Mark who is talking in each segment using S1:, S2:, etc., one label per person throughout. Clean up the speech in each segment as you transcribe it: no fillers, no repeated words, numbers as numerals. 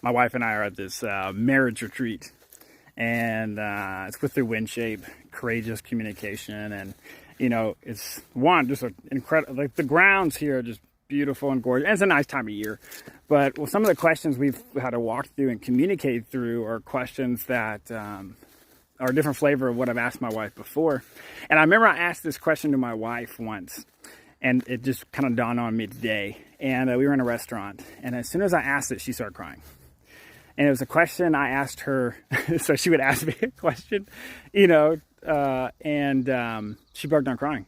S1: my wife and I are at this marriage retreat, and it's with the WinShape, courageous communication. And you know, it's just an incredible, like the grounds here are just beautiful and gorgeous, and it's a nice time of year. But some of the questions we've had to walk through and communicate through are questions that are a different flavor of what I've asked my wife before. And I remember I asked this question to my wife once, and it just kind of dawned on me today. And we were in a restaurant, and as soon as I asked it, she started crying. And it was a question I asked her, so she would ask me a question, you know, and she broke down crying.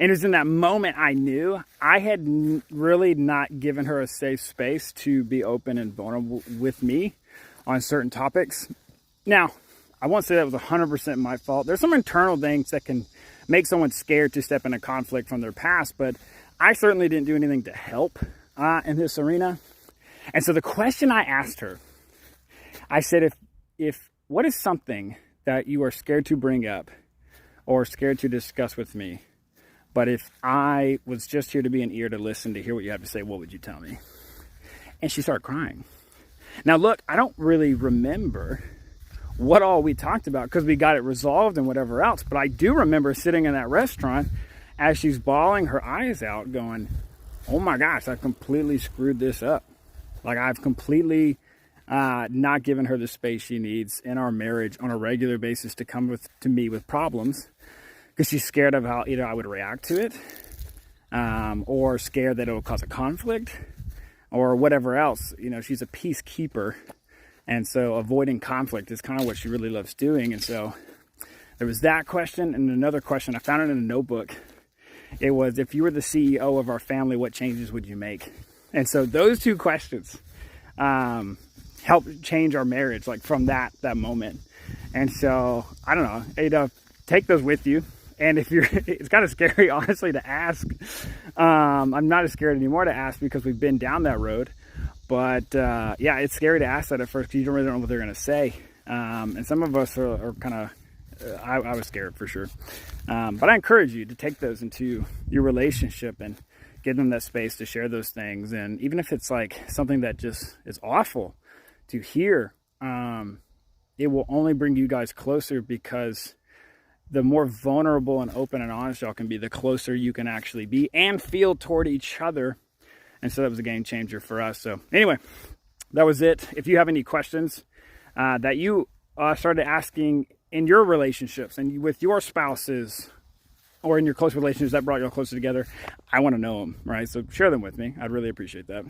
S1: And it was in that moment I knew I had really not given her a safe space to be open and vulnerable with me on certain topics. Now, I won't say that was 100% my fault. There's some internal things that can make someone scared to step into conflict from their past, but I certainly didn't do anything to help in this arena. And so the question I asked her, I said, if what is something that you are scared to bring up or scared to discuss with me, but if I was just here to be an ear to listen, to hear what you have to say, what would you tell me? And she started crying. Now look, I don't really remember what all we talked about because we got it resolved and whatever else, but I do remember sitting in that restaurant as she's bawling her eyes out going, oh my gosh, I've completely screwed this up. Like I've completely not given her the space she needs in our marriage on a regular basis to come to me with problems because she's scared of how either I would react to it or scared that it will cause a conflict or whatever else. You know, she's a peacekeeper, and so avoiding conflict is kind of what she really loves doing. And so there was that question, and another question, I found it in a notebook. It was, if you were the CEO of our family, what changes would you make? And so those two questions helped change our marriage, like from that moment. And so I don't know, take those with you. And if you're, it's kind of scary, honestly, to ask. I'm not as scared anymore to ask because we've been down that road. But yeah, it's scary to ask that at first because you don't really know what they're going to say. And some of us are kind of, I was scared for sure. But I encourage you to take those into your relationship and give them that space to share those things. And even if it's like something that just is awful to hear, it will only bring you guys closer, because the more vulnerable and open and honest y'all can be, the closer you can actually be and feel toward each other. And so that was a game changer for us. So anyway, that was it. If you have any questions that you started asking in your relationships and with your spouses or in your close relationships that brought you all closer together, I want to know them, right? So share them with me. I'd really appreciate that.